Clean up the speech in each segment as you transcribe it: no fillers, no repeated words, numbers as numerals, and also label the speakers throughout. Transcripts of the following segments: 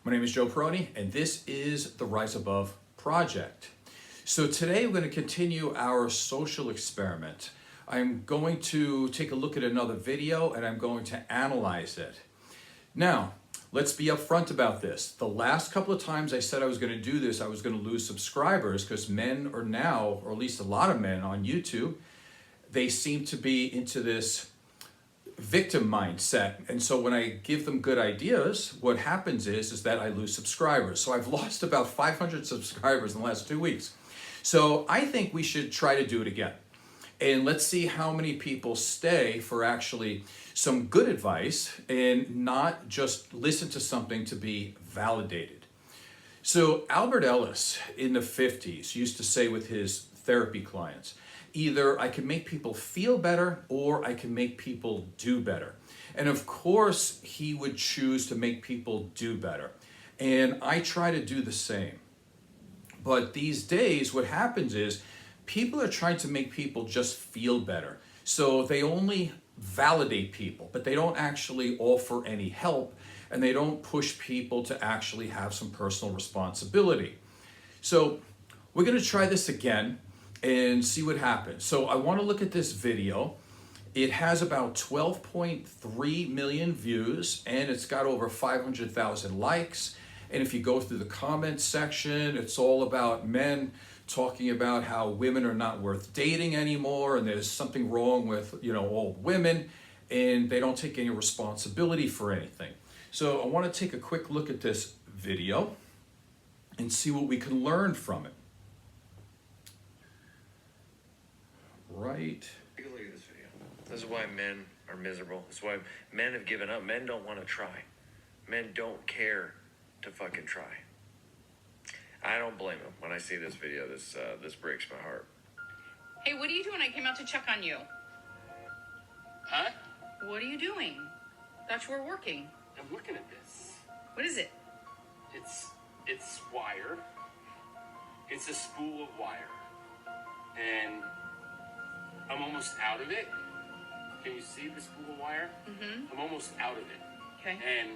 Speaker 1: My name is Joe Peroni, and this is the Rise Above Project. So today we're going to continue our social experiment. I'm going to take a look at another video and I'm going to analyze it. Now, let's be upfront about this. The last couple of times I said I was going to do this, I was going to lose subscribers because men are now, or at least a lot of men on YouTube, they seem to be into this victim mindset. And so when I give them good ideas, what happens is that I lose subscribers. So I've lost about 500 subscribers in the last 2 weeks. So I think we should try to do it again. And let's see how many people stay for actually some good advice and not just listen to something to be validated. So Albert Ellis in the 50s used to say with his therapy clients, either I can make people feel better or I can make people do better. And of course, he would choose to make people do better. And I try to do the same. But these days, what happens is people are trying to make people just feel better. So they only validate people, but they don't actually offer any help, and they don't push people to actually have some personal responsibility. So we're going to try this again and see what happens. So I want to look at this video. It has about 12.3 million views and it's got over 500,000 likes. And if you go through the comments section, it's all about men talking about how women are not worth dating anymore and there's something wrong with, all women, and they don't take any responsibility for anything. So I want to take a quick look at this video and see what we can learn from it. Right.
Speaker 2: Take a look at this video. This is why men are miserable. This is why men have given up. Men don't want to try. Men don't care to fucking try. I don't blame them. When I see this video, this breaks my heart.
Speaker 3: Hey, what are you doing? I came out to check on you.
Speaker 4: Huh?
Speaker 3: What are you doing? Thought you were working.
Speaker 4: I'm looking at this.
Speaker 3: What is it?
Speaker 4: It's wire. It's a spool of wire. And I'm almost out of it. Can you see the spool of wire?
Speaker 3: Mm-hmm.
Speaker 4: I'm almost out of it.
Speaker 3: Okay.
Speaker 4: And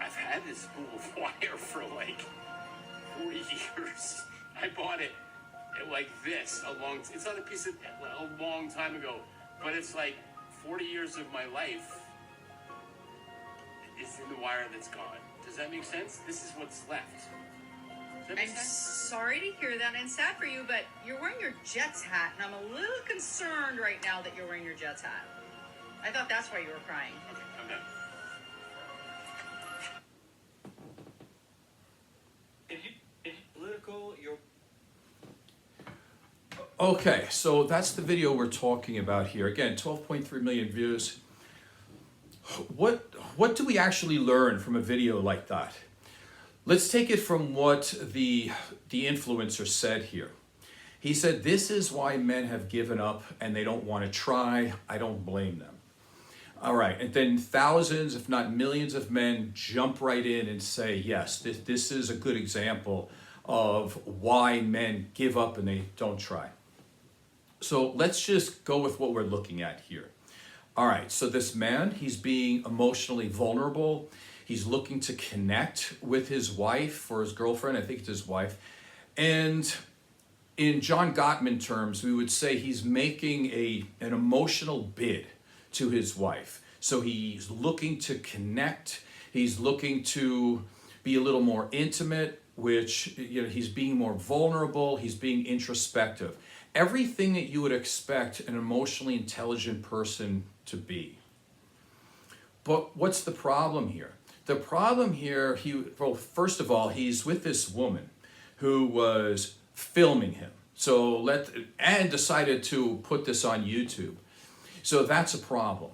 Speaker 4: I've had this spool of wire for like 40 years. I bought it like this it's not a piece of, a long time ago, but it's like 40 years of my life is in the wire that's gone. Does that make sense? This is what's left. Does that make
Speaker 3: I'm
Speaker 4: sense?
Speaker 3: sorry to hear that, and sad for you, but you're wearing your Jets hat, and I'm a little concerned right now that you're wearing your Jets hat. I thought that's why you were crying.
Speaker 4: Okay, I'm done.
Speaker 5: If political, you're...
Speaker 1: Okay, so that's the video we're talking about here. Again, 12.3 million views. What do we actually learn from a video like that? Let's take it from what the influencer said here. He said, this is why men have given up and they don't want to try. I don't blame them. All right, and then thousands, if not millions of men jump right in and say, yes, this is a good example of why men give up and they don't try. So let's just go with what we're looking at here. All right, so this man, he's being emotionally vulnerable. He's looking to connect with his wife or his girlfriend. I think it's his wife. And in John Gottman terms, we would say he's making an emotional bid to his wife. So he's looking to connect. He's looking to be a little more intimate, which, he's being more vulnerable. He's being introspective. Everything that you would expect an emotionally intelligent person to be. But what's the problem here? The problem here, first of all, he's with this woman who was filming him. And decided to put this on YouTube. So that's a problem.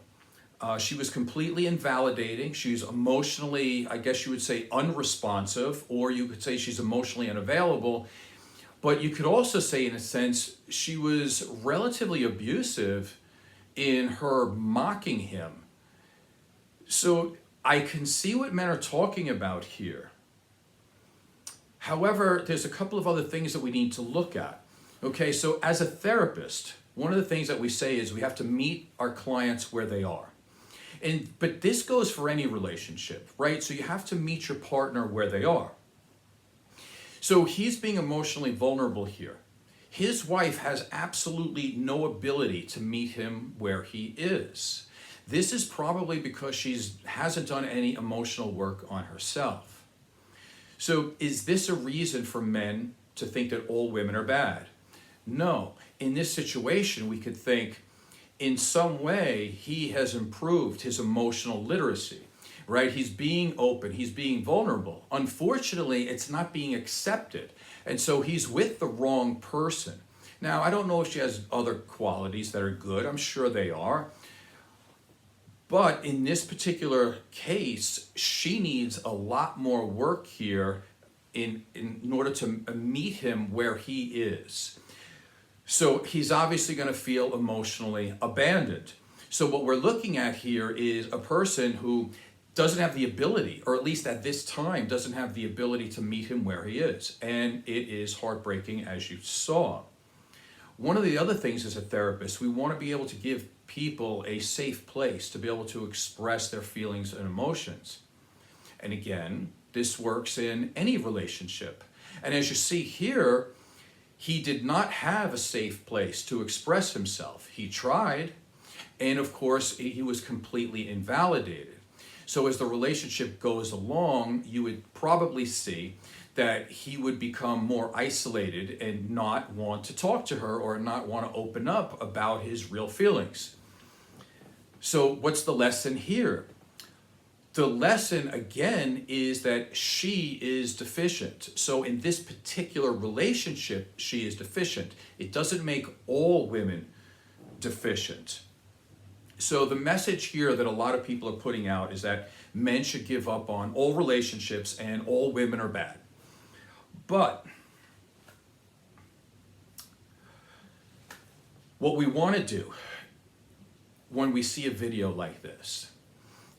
Speaker 1: She was completely invalidating. She's emotionally, I guess you would say, unresponsive, or you could say she's emotionally unavailable. But you could also say, in a sense, she was relatively abusive in her mocking him. So I can see what men are talking about here. However, there's a couple of other things that we need to look at. Okay, so as a therapist, one of the things that we say is we have to meet our clients where they are. But this goes for any relationship, right? So you have to meet your partner where they are. So he's being emotionally vulnerable here. His wife has absolutely no ability to meet him where he is. This is probably because she hasn't done any emotional work on herself. So is this a reason for men to think that all women are bad? No. In this situation, we could think in some way he has improved his emotional literacy, right? He's being open, he's being vulnerable. Unfortunately, it's not being accepted. And so he's with the wrong person. Now, I don't know if she has other qualities that are good. I'm sure they are. But in this particular case, she needs a lot more work here in order to meet him where he is. So he's obviously going to feel emotionally abandoned. So what we're looking at here is a person who doesn't have the ability, or at least at this time, doesn't have the ability to meet him where he is. And it is heartbreaking, as you saw. One of the other things as a therapist, we want to be able to give people a safe place to be able to express their feelings and emotions. And again, this works in any relationship. And as you see here, he did not have a safe place to express himself. He tried, and of course, he was completely invalidated. So as the relationship goes along, you would probably see that he would become more isolated and not want to talk to her or not want to open up about his real feelings. So what's the lesson here? The lesson, again, is that she is deficient. So in this particular relationship, she is deficient. It doesn't make all women deficient. So the message here that a lot of people are putting out is that men should give up on all relationships and all women are bad. But what we want to do when we see a video like this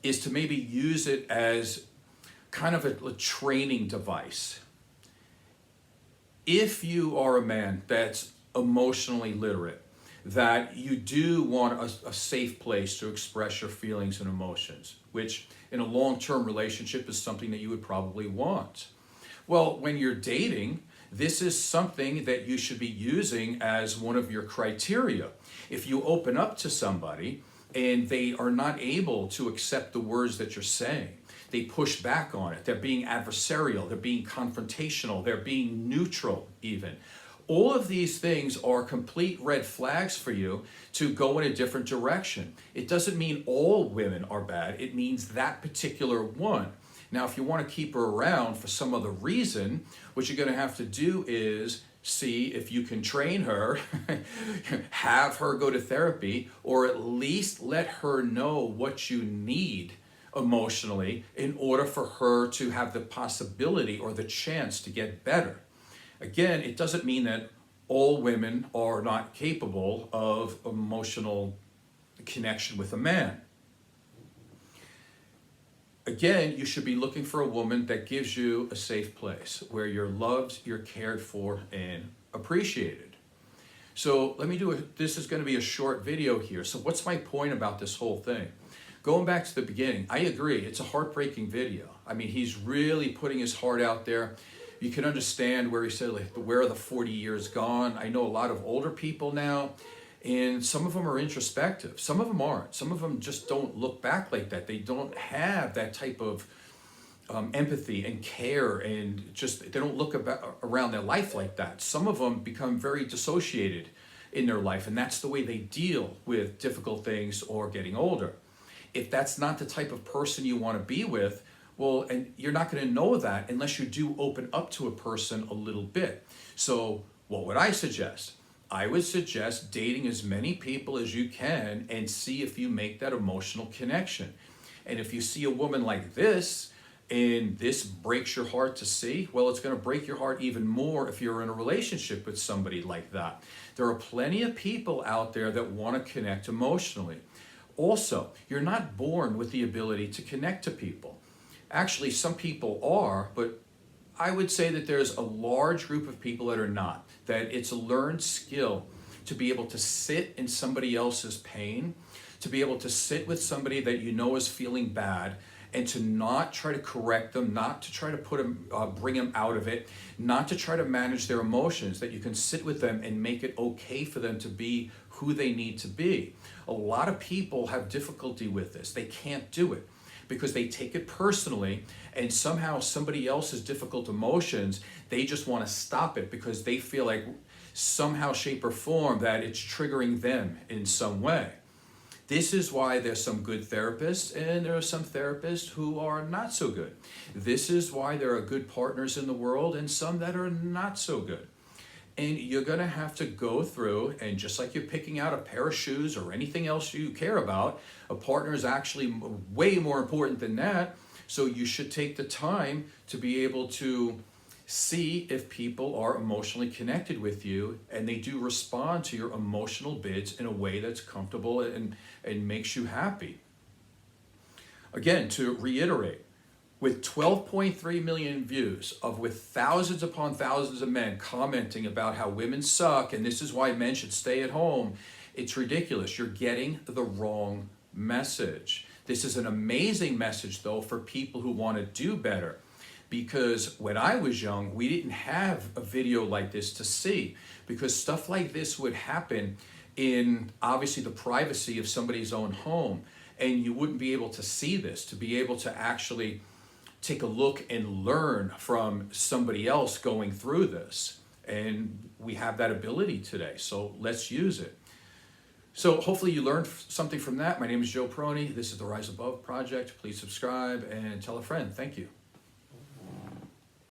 Speaker 1: is to maybe use it as kind of a training device. If you are a man that's emotionally literate, that you do want a safe place to express your feelings and emotions, which in a long-term relationship is something that you would probably want. Well, when you're dating, this is something that you should be using as one of your criteria. If you open up to somebody and they are not able to accept the words that you're saying, they push back on it, they're being adversarial, they're being confrontational, they're being neutral even. All of these things are complete red flags for you to go in a different direction. It doesn't mean all women are bad, it means that particular one. Now, if you want to keep her around for some other reason, what you're going to have to do is see if you can train her, have her go to therapy, or at least let her know what you need emotionally in order for her to have the possibility or the chance to get better. Again, it doesn't mean that all women are not capable of emotional connection with a man. Again, you should be looking for a woman that gives you a safe place where you're loved, you're cared for, and appreciated. So this is going to be a short video here. So what's my point about this whole thing? Going back to the beginning, I agree, it's a heartbreaking video. I mean, he's really putting his heart out there. You can understand where he said, like, where are the 40 years gone? I know a lot of older people now, and some of them are introspective. Some of them aren't. Some of them just don't look back like that. They don't have that type of empathy and care, and just they don't look around their life like that. Some of them become very dissociated in their life, and that's the way they deal with difficult things or getting older. If that's not the type of person you want to be with, well, and you're not going to know that unless you do open up to a person a little bit. So what would I suggest? I would suggest dating as many people as you can and see if you make that emotional connection. And if you see a woman like this, and this breaks your heart to see, well, it's going to break your heart even more if you're in a relationship with somebody like that. There are plenty of people out there that want to connect emotionally. Also, you're not born with the ability to connect to people. Actually, some people are, but I would say that there's a large group of people that are not, that it's a learned skill to be able to sit in somebody else's pain, to be able to sit with somebody that you know is feeling bad and to not try to correct them, not to try to put them, bring them out of it, not to try to manage their emotions, that you can sit with them and make it okay for them to be who they need to be. A lot of people have difficulty with this. They can't do it because they take it personally, and somehow somebody else's difficult emotions, they just want to stop it because they feel like somehow, shape, or form that it's triggering them in some way. This is why there's some good therapists and there are some therapists who are not so good. This is why there are good partners in the world and some that are not so good. And you're going to have to go through, and just like you're picking out a pair of shoes or anything else you care about, a partner is actually way more important than that. So you should take the time to be able to see if people are emotionally connected with you and they do respond to your emotional bids in a way that's comfortable and makes you happy. Again, to reiterate, with 12.3 million views, with thousands upon thousands of men commenting about how women suck and this is why men should stay at home, it's ridiculous. You're getting the wrong message. This is an amazing message, though, for people who want to do better. Because when I was young, we didn't have a video like this to see, because stuff like this would happen in obviously the privacy of somebody's own home, and you wouldn't be able to see this, to be able to actually take a look and learn from somebody else going through this. And we have that ability today, so let's use it. So hopefully you learned something from that. My name is Joe Prony. This is the Rise Above Project. Please subscribe and tell a friend. Thank you.